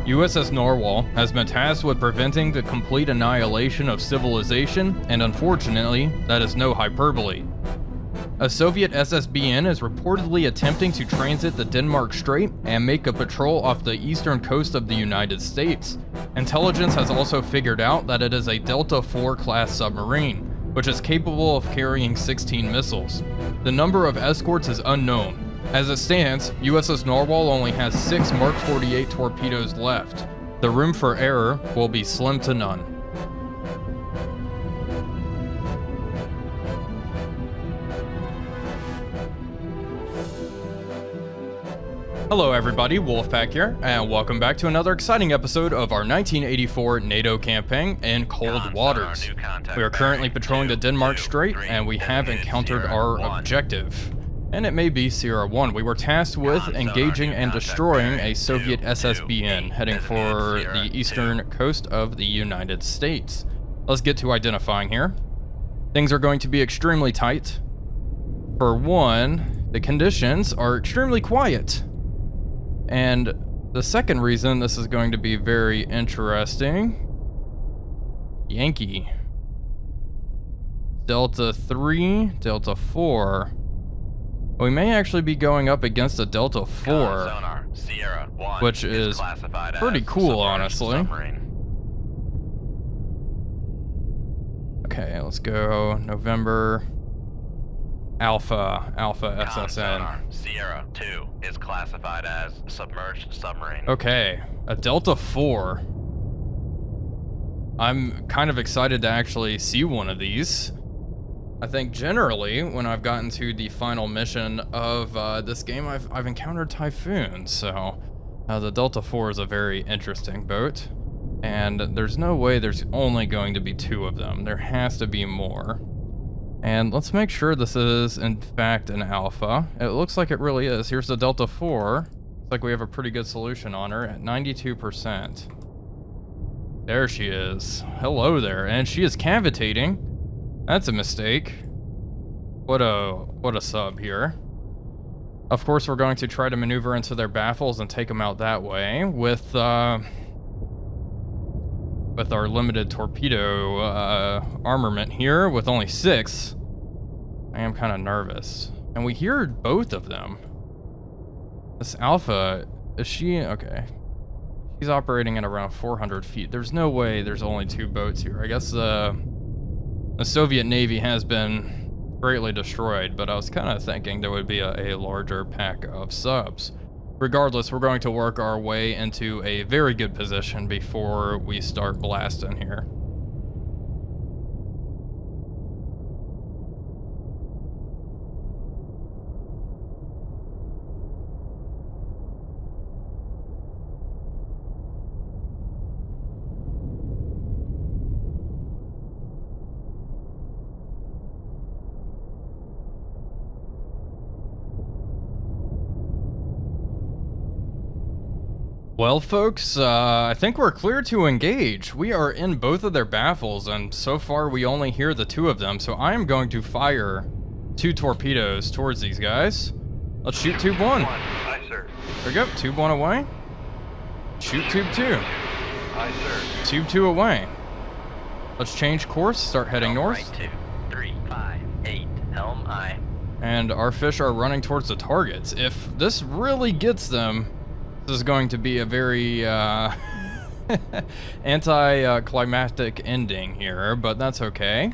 USS Narwhal has been tasked with preventing the complete annihilation of civilization, and unfortunately, that is no hyperbole. A Soviet SSBN is reportedly attempting to transit the Denmark Strait and make a patrol off the eastern coast of the United States. Intelligence has also figured out that it is a Delta IV class submarine, which is capable of carrying 16 missiles. The number of escorts is unknown. As it stands, USS Narwhal only has 6 Mark 48 torpedoes left. The room for error will be slim to none. Hello everybody, Wolfpack here, and welcome back to another exciting episode of our 1984 NATO campaign in Cold Waters. We are currently patrolling the Denmark Strait, and we have encountered our objective. And it may be Sierra 1. We were tasked with engaging and destroying a Soviet SSBN heading for the eastern coast of the United States. Let's get to identifying here. Things are going to be extremely tight. For one, the conditions are extremely quiet. And the second reason this is going to be very interesting, Yankee. Delta 3, Delta 4. We may actually be going up against a Delta 4, which is pretty cool, honestly. Okay, let's go November. Alpha SSN. Sierra 2 is classified as submerged submarine. Okay, a Delta 4. I'm kind of excited to actually see one of these. I think generally, when I've gotten to the final mission of this game, I've encountered Typhoons, so the Delta 4 is a very interesting boat. And there's no way there's only going to be 2 of them. There has to be more. And let's make sure this is, in fact, an Alpha. It looks like it really is. Here's the Delta 4. Looks like we have a pretty good solution on her at 92%. There she is. Hello there. And she is cavitating. That's a mistake. What a sub here. Of course, we're going to try to maneuver into their baffles and take them out that way with our limited torpedo armament here with only 6. I am kind of nervous. And we hear both of them. This Alpha, is she? Okay. She's operating at around 400 feet. There's no way there's only 2 boats here. I guess the Soviet Navy has been greatly destroyed, but I was kind of thinking there would be a larger pack of subs. Regardless, we're going to work our way into a very good position before we start blasting here. Well, folks, I think we're clear to engage. We are in both of their baffles, and so far we only hear the 2 of them, so I am going to fire 2 torpedoes towards these guys. Let's shoot tube 1. Aye, sir. There we go, tube 1 away. Shoot tube 2. Aye, sir. Tube 2 away. Let's change course, start heading north. Right 2, 3, 5, 8, helm aye. And our fish are running towards the targets. If this really gets them, this is going to be a very anti-climactic ending here, but that's okay.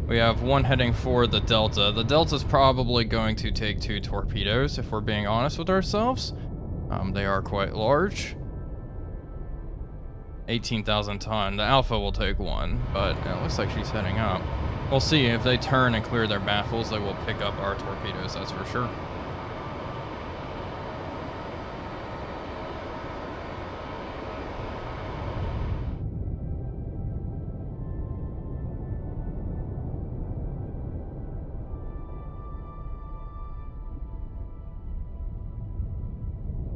We have 1 heading for the Delta. The Delta's probably going to take 2 torpedoes, if we're being honest with ourselves. They are quite large. 18,000 ton. The Alpha will take 1, but it looks like she's heading up. We'll see. If they turn and clear their baffles, they will pick up our torpedoes, that's for sure.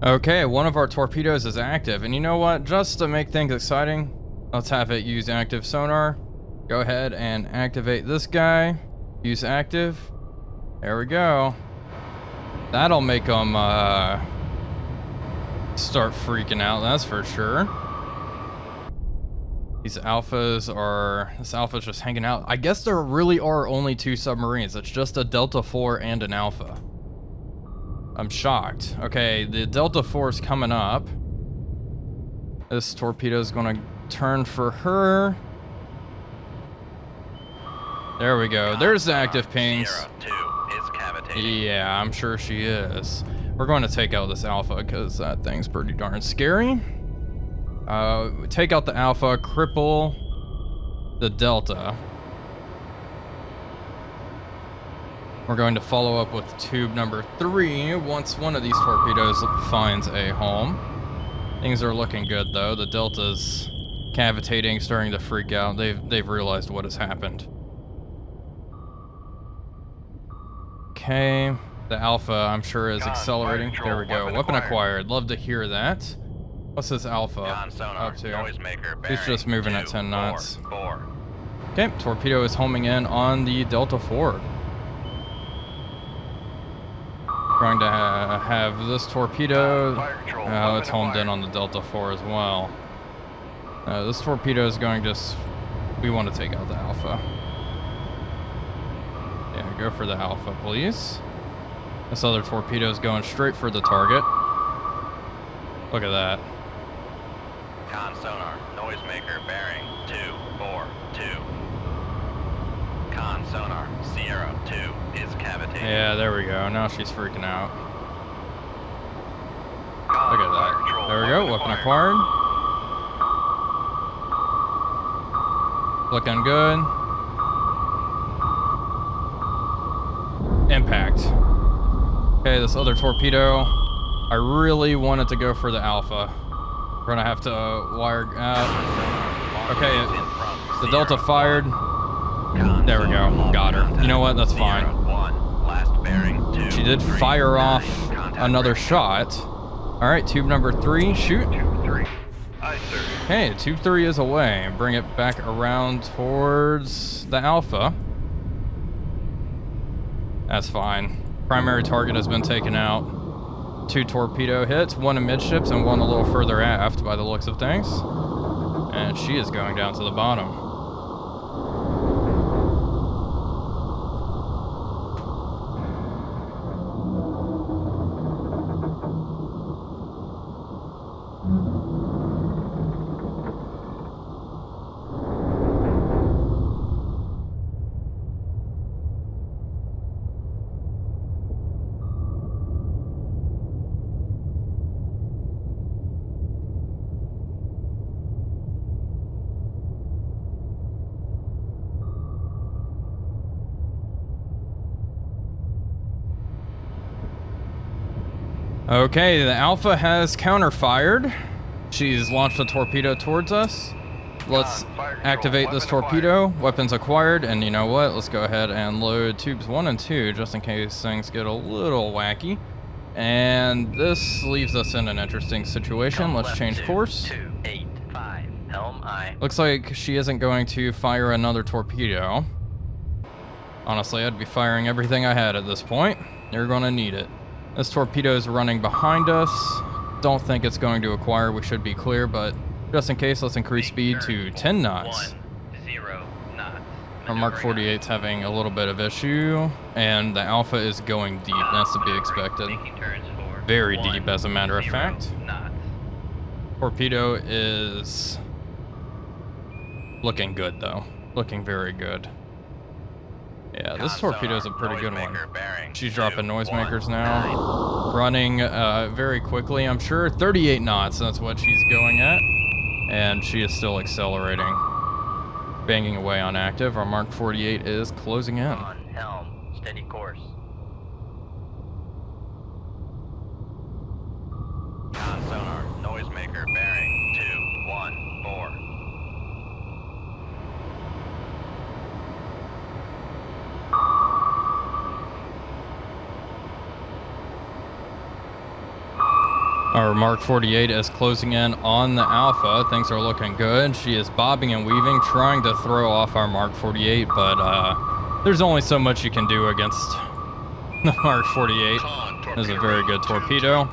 Okay, one of our torpedoes is active, and you know what? Just to make things exciting, let's have it use active sonar. Go ahead and activate this guy. Use active. There we go. That'll make them start freaking out, that's for sure. These alphas are... This alpha's just hanging out. I guess there really are only 2 submarines. It's just a Delta 4 and an Alpha. I'm shocked. Okay, the Delta 4 is coming up. This torpedo's gonna turn for her. There we go. There's the active pings. Yeah, I'm sure she is. We're going to take out this Alpha because that thing's pretty darn scary. Take out the Alpha, cripple the Delta. We're going to follow up with tube number 3 once one of these torpedoes finds a home. Things are looking good though. The Delta's cavitating, starting to freak out. They've realized what has happened. Okay, the Alpha I'm sure is accelerating. There we go. Weapon acquired. Love to hear that. What's this Alpha up to? He's just moving at 10 knots. Okay, torpedo is homing in on the Delta 4. Trying to have this torpedo. It's homed in on the Delta 4 as well. This torpedo is going to... We want to take out the Alpha. Yeah, go for the Alpha, please. This other torpedo is going straight for the target. Look at that. Con sonar, noisemaker bearing 242. Con sonar, Sierra 2 is cavitating. Yeah, there we go. Now she's freaking out. Look at that. There we go. Weapon acquired. Looking good. Impact. Okay, this other torpedo. I really wanted to go for the Alpha. We're gonna have to wire out. Okay, the Delta fired. There we go. Got her. You know what? That's fine. She did fire off another shot. All right, tube number 3, shoot. Okay, tube 3 is away. Bring it back around towards the Alpha. That's fine. Primary target has been taken out. 2 torpedo hits, 1 amidships and 1 a little further aft by the looks of things. And she is going down to the bottom. Okay, the Alpha has counter-fired. She's launched a torpedo towards us. Let's activate this torpedo. Weapons acquired, and you know what? Let's go ahead and load tubes 1 and 2 just in case things get a little wacky. And this leaves us in an interesting situation. Let's change course. 285, helm aye. Looks like she isn't going to fire another torpedo. Honestly, I'd be firing everything I had at this point. You're gonna need it. This torpedo is running behind us. Don't think it's going to acquire. We should be clear, but just in case, let's increase speed to 10 knots. 10 knots. Our Mark 48's having a little bit of issue, and the Alpha is going deep. That's to be expected. Very deep, as a matter of fact. Torpedo is looking good, though. Looking very good. Yeah, this torpedo is a pretty good one. She's dropping noisemakers now. Running very quickly, I'm sure. 38 knots, that's what she's going at. And she is still accelerating. Banging away on active. Our Mark 48 is closing in. On helm, steady course. Con sonar, noisemaker bearing 214. Our Mark 48 is closing in on the Alpha. Things are looking good. She is bobbing and weaving, trying to throw off our Mark 48, but there's only so much you can do against the Mark 48. This is a very good torpedo.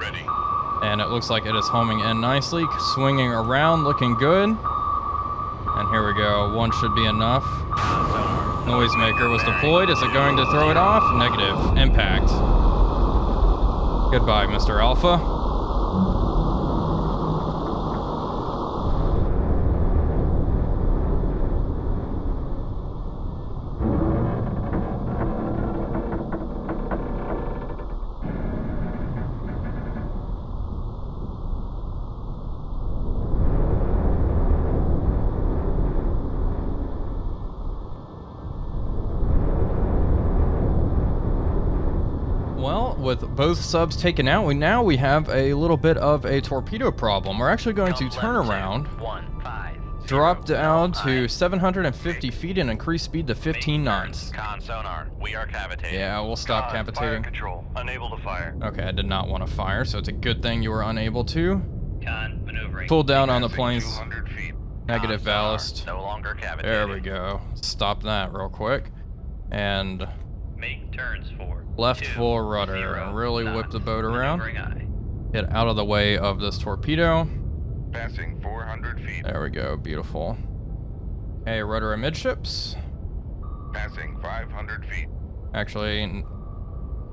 And it looks like it is homing in nicely, swinging around, looking good. And here we go, one should be enough. Noisemaker was deployed. Is it going to throw it off? Negative. Impact. Goodbye, Mr. Alpha. With both subs taken out, we have a little bit of a torpedo problem. We're actually going to turn around, drop down to 750 feet and increase speed to 15 knots. Con sonar, we are cavitating. Yeah, we'll stop cavitating. Fire control, unable to fire. Okay, I did not want to fire, so it's a good thing you were unable to. Con maneuvering. Pull down on the Passing plane's 200 feet. negative Con sonar, ballast. no longer cavitating. There we go. Stop that real quick. And Make turns for left 2, full rudder. 0 Really whip the boat around. maneuvering aye. Get out of the way of this torpedo. Passing 400 feet. There we go. Beautiful. Okay, rudder amidships. Passing 500 feet. Actually,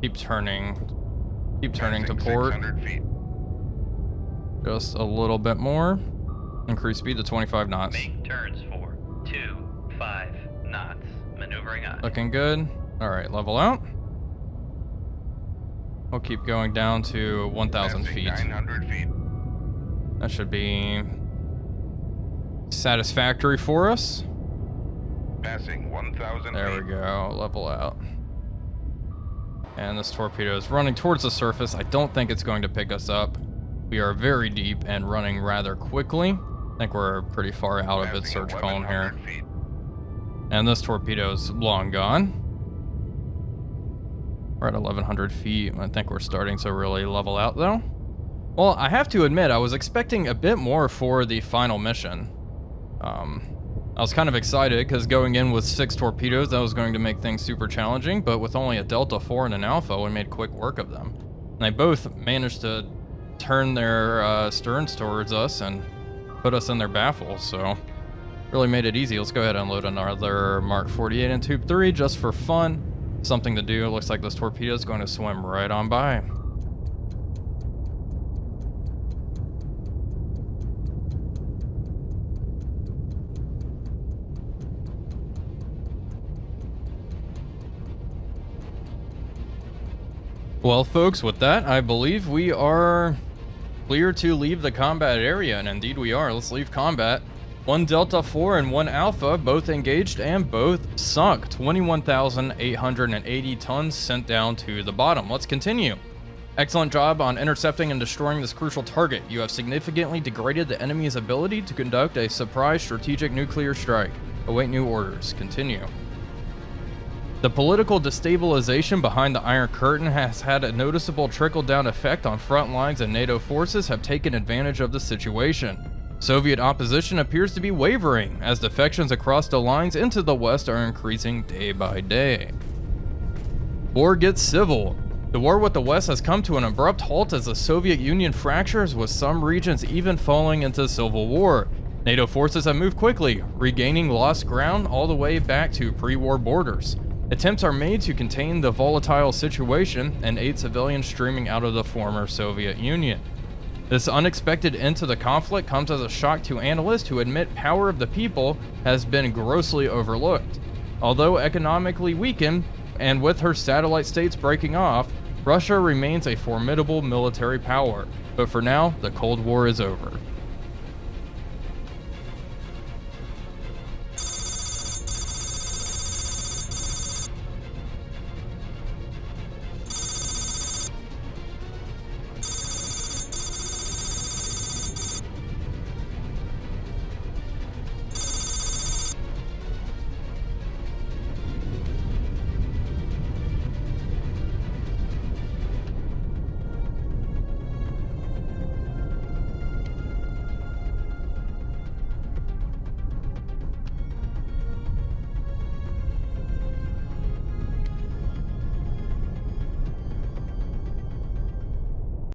keep turning. Keep turning to Passing port. 600 feet. Just a little bit more. Increase speed to 25 knots. Make turns for 2, 5 knots. Maneuvering aye. Looking good. Alright, level out. We'll keep going down to 1,000 Passing feet. 900 feet. That should be satisfactory for us. Passing 1,000 There feet. we go. Level out. And this torpedo is running towards the surface. I don't think it's going to pick us up. We are very deep and running rather quickly. I think we're pretty far out of its Passing search cone here. 1,100 feet. And this torpedo is long gone. We're at 1,100 feet. I think we're starting to really level out though. Well, I have to admit, I was expecting a bit more for the final mission. I was kind of excited because going in with 6 torpedoes, that was going to make things super challenging, but with only a Delta 4 and an Alpha, we made quick work of them. And they both managed to turn their sterns towards us and put us in their baffles, so really made it easy. Let's go ahead and load another Mark 48 in Tube 3 just for fun. Something to do. It looks like this torpedo is going to swim right on by. Well, folks, with that, I believe we are clear to leave the combat area, and indeed we are. Let's leave combat. 1 Delta 4 and 1 Alpha, both engaged and both sunk. 21,880 tons sent down to the bottom. Let's continue. Excellent job on intercepting and destroying this crucial target. You have significantly degraded the enemy's ability to conduct a surprise strategic nuclear strike. Await new orders. Continue. The political destabilization behind the Iron Curtain has had a noticeable trickle-down effect on front lines, and NATO forces have taken advantage of the situation. Soviet opposition appears to be wavering, as defections across the lines into the west are increasing day by day. War gets civil. The war with the West has come to an abrupt halt as the Soviet Union fractures, with some regions even falling into civil war. NATO forces have moved quickly, regaining lost ground all the way back to pre-war borders. Attempts are made to contain the volatile situation and aid civilians streaming out of the former Soviet Union. This unexpected end to the conflict comes as a shock to analysts who admit power of the people has been grossly overlooked. Although economically weakened, and with her satellite states breaking off, Russia remains a formidable military power. But for now, the Cold War is over.